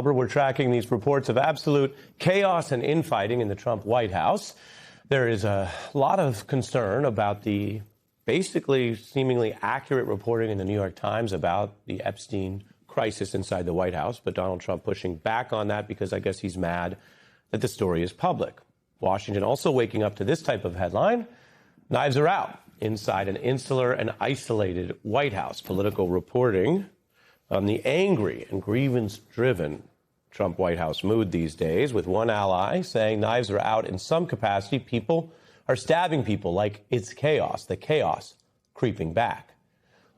We're tracking these reports of absolute chaos and infighting in the Trump White House. There is a lot of concern about the basically seemingly accurate reporting in the New York Times about the Epstein crisis inside the White House, but Donald Trump pushing back on that because I guess he's mad that the story is public. Washington also waking up to this type of headline: knives are out inside an insular and isolated White House. Political reporting on the angry and grievance-driven Trump White House mood these days, with one ally saying knives are out in some capacity. People are stabbing people like it's chaos, the chaos creeping back.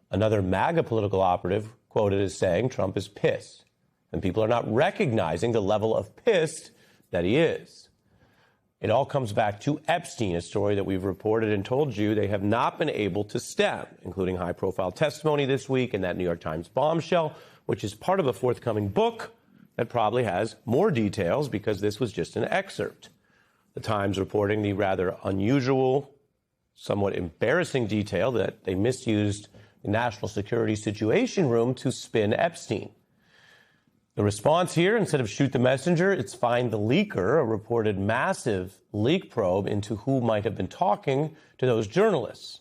Another MAGA political operative quoted as saying Trump is pissed, and people are not recognizing the level of pissed that he is. It all comes back to Epstein, a story that we've reported and told you they have not been able to stem, including high-profile testimony this week and that New York Times bombshell, which is part of a forthcoming book that probably has more details because this was just an excerpt. The Times reporting the rather unusual, somewhat embarrassing detail that they misused the National Security Situation Room to spin Epstein. The response here, instead of shoot the messenger, it's find the leaker, a reported massive leak probe into who might have been talking to those journalists.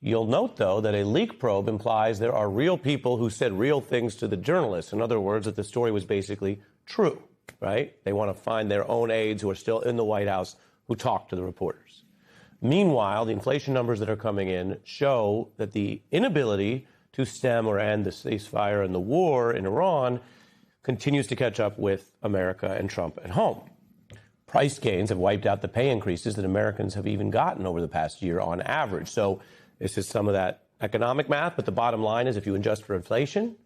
You'll note, though, that a leak probe implies there are real people who said real things to the journalists. In other words, that the story was basically true, right? They want to find their own aides who are still in the White House who talked to the reporters. Meanwhile, the inflation numbers that are coming in show that the inability to stem or end the ceasefire and the war in Iran continues to catch up with America and Trump at home. Price gains have wiped out the pay increases that Americans have even gotten over the past year on average. So this is some of that economic math, but the bottom line is if you adjust for inflation,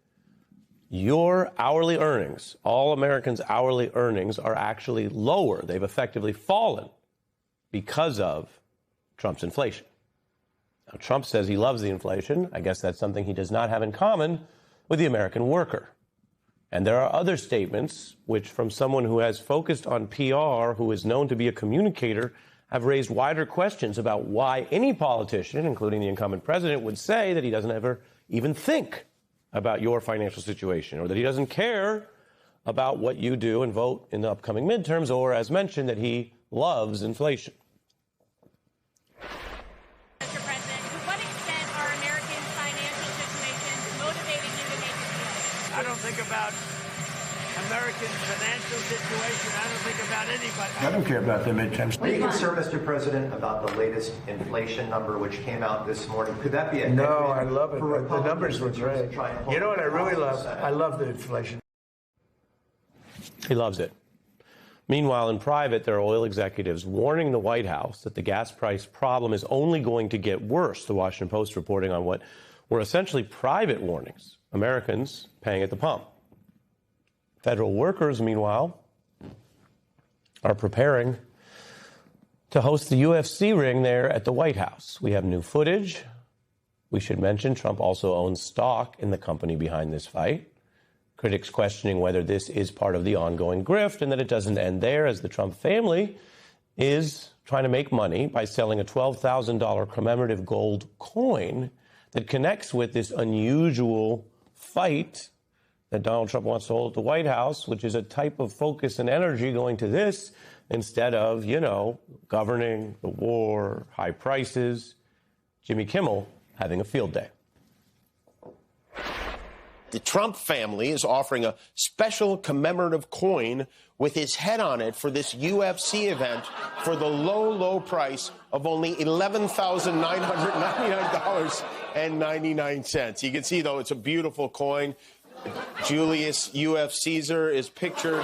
your hourly earnings, all Americans' hourly earnings, are actually lower. They've effectively fallen because of Trump's inflation. Now, Trump says he loves the inflation. I guess that's something he does not have in common with the American worker. And there are other statements which, from someone who has focused on PR, who is known to be a communicator, have raised wider questions about why any politician, including the incumbent president, would say that he doesn't ever even think about your financial situation, or that he doesn't care about what you do and vote in the upcoming midterms, or, as mentioned, that he loves inflation. Mr. President, to what extent are Americans' financial situations motivating you to make a deal? I don't think about Americans' financial situation. I don't think about anybody. I don't care about the midterms. Are you concerned, Mr. President, about the latest inflation number which came out this morning? Could that be a No, I love it. The numbers were great. You know what I really love? I love the inflation. He loves it. Meanwhile, in private, there are oil executives warning the White House that the gas price problem is only going to get worse. The Washington Post reporting on what were essentially private warnings. Americans paying at the pump. Federal workers, meanwhile, are preparing to host the UFC ring there at the White House. We have new footage. We should mention Trump also owns stock in the company behind this fight. Critics questioning whether this is part of the ongoing grift and that it doesn't end there, as the Trump family is trying to make money by selling a $12,000 commemorative gold coin that connects with this unusual fight that Donald Trump wants to hold at the White House, which is a type of focus and energy going to this instead of, governing the war, high prices. Jimmy Kimmel having a field day. The Trump family is offering a special commemorative coin with his head on it for this UFC event for the low, low price of only $11,999.99. You can see, though, it's a beautiful coin. Julius UF Caesar is pictured.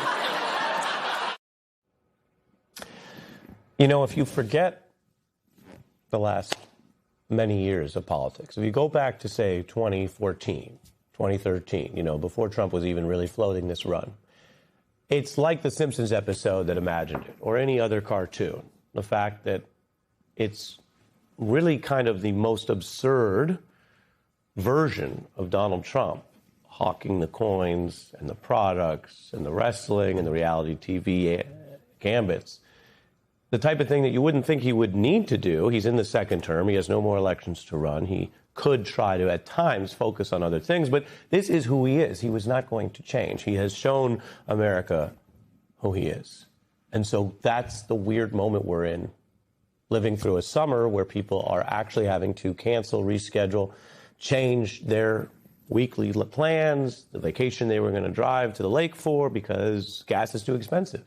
If you forget the last many years of politics, if you go back to, say, 2014, 2013, before Trump was even really floating this run, it's like the Simpsons episode that imagined it, or any other cartoon. The fact that it's really kind of the most absurd version of Donald Trump, hawking the coins and the products and the wrestling and the reality TV gambits. The type of thing that you wouldn't think he would need to do. He's in the second term. He has no more elections to run. He could try to, at times, focus on other things. But this is who he is. He was not going to change. He has shown America who he is. And so that's the weird moment we're in, living through a summer where people are actually having to cancel, reschedule, change their weekly plans, the vacation they were going to drive to the lake for because gas is too expensive.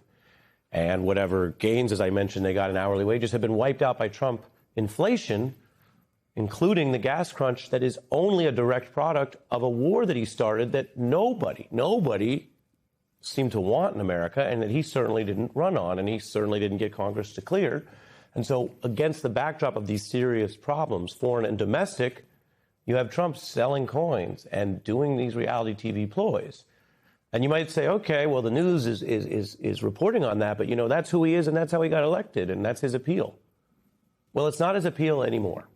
And whatever gains, as I mentioned, they got in hourly wages have been wiped out by Trump inflation, including the gas crunch that is only a direct product of a war that he started that nobody seemed to want in America, and that he certainly didn't run on, and he certainly didn't get Congress to clear. And so against the backdrop of these serious problems, foreign and domestic, you have Trump selling coins and doing these reality TV ploys. And you might say, okay, well, the news is reporting on that, but, you know, that's who he is and that's how he got elected, and that's his appeal. Well, it's not his appeal anymore.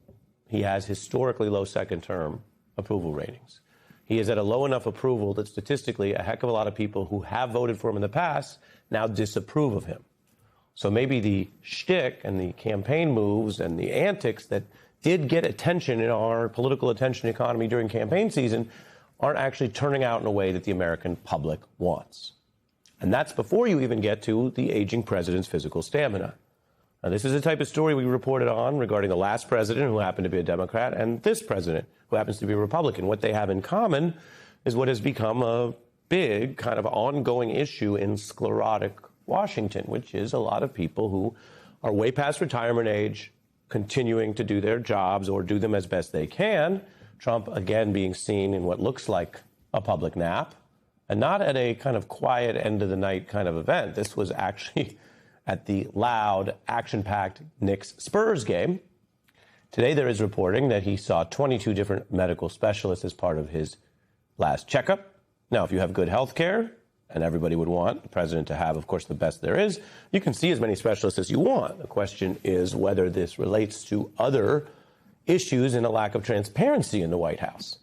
He has historically low second-term approval ratings. He is at a low enough approval that statistically a heck of a lot of people who have voted for him in the past now disapprove of him. So maybe the shtick and the campaign moves and the antics that did get attention in our political attention economy during campaign season aren't actually turning out in a way that the American public wants. And that's before you even get to the aging president's physical stamina. Now, this is the type of story we reported on regarding the last president, who happened to be a Democrat, and this president, who happens to be a Republican. What they have in common is what has become a big kind of ongoing issue in sclerotic Washington, which is a lot of people who are way past retirement age, continuing to do their jobs or do them as best they can. Trump, again, being seen in what looks like a public nap, and not at a kind of quiet end of the night kind of event. This was actually at the loud, action-packed Knicks-Spurs game. Today there is reporting that he saw 22 different medical specialists as part of his last checkup. Now, if you have good health care, and everybody would want the president to have, of course, the best there is, you can see as many specialists as you want. The question is whether this relates to other issues and a lack of transparency in the White House.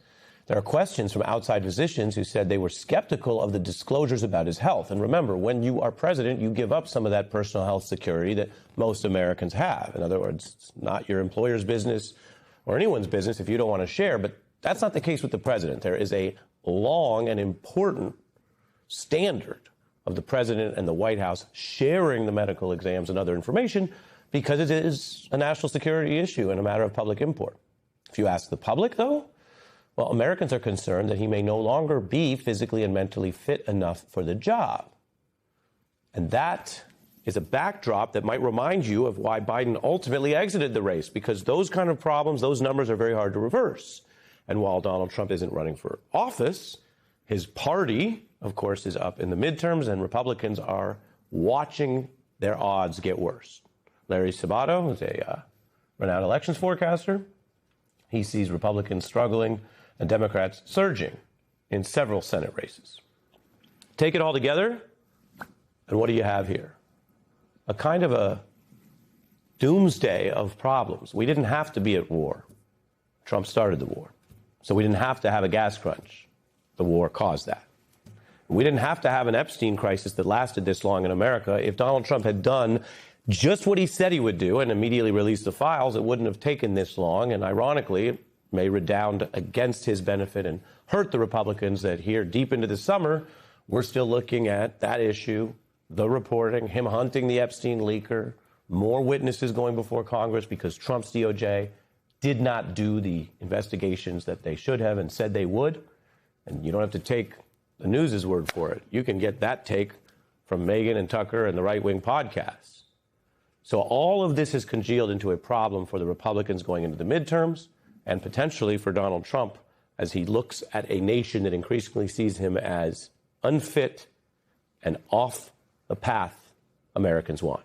There are questions from outside physicians who said they were skeptical of the disclosures about his health. And remember, when you are president, you give up some of that personal health security that most Americans have. In other words, it's not your employer's business or anyone's business if you don't want to share. But that's not the case with the president. There is a long and important standard of the president and the White House sharing the medical exams and other information because it is a national security issue and a matter of public import. If you ask the public, though, well, Americans are concerned that he may no longer be physically and mentally fit enough for the job. And that is a backdrop that might remind you of why Biden ultimately exited the race, because those kind of problems, those numbers are very hard to reverse. And while Donald Trump isn't running for office, his party, of course, is up in the midterms, and Republicans are watching their odds get worse. Larry Sabato is a renowned elections forecaster. He sees Republicans struggling and Democrats surging in several Senate races. Take it all together, and what do you have here? A kind of a doomsday of problems. We didn't have to be at war. Trump started the war. So we didn't have to have a gas crunch. The war caused that. We didn't have to have an Epstein crisis that lasted this long in America. If Donald Trump had done just what he said he would do and immediately released the files, it wouldn't have taken this long. And ironically, it may redound against his benefit and hurt the Republicans that here deep into the summer, we're still looking at that issue, the reporting, him hunting the Epstein leaker, more witnesses going before Congress because Trump's DOJ did not do the investigations that they should have and said they would. And you don't have to take the news's word for it. You can get that take from Megyn and Tucker and the right-wing podcasts. So all of this has congealed into a problem for the Republicans going into the midterms and potentially for Donald Trump as he looks at a nation that increasingly sees him as unfit and off the path Americans want.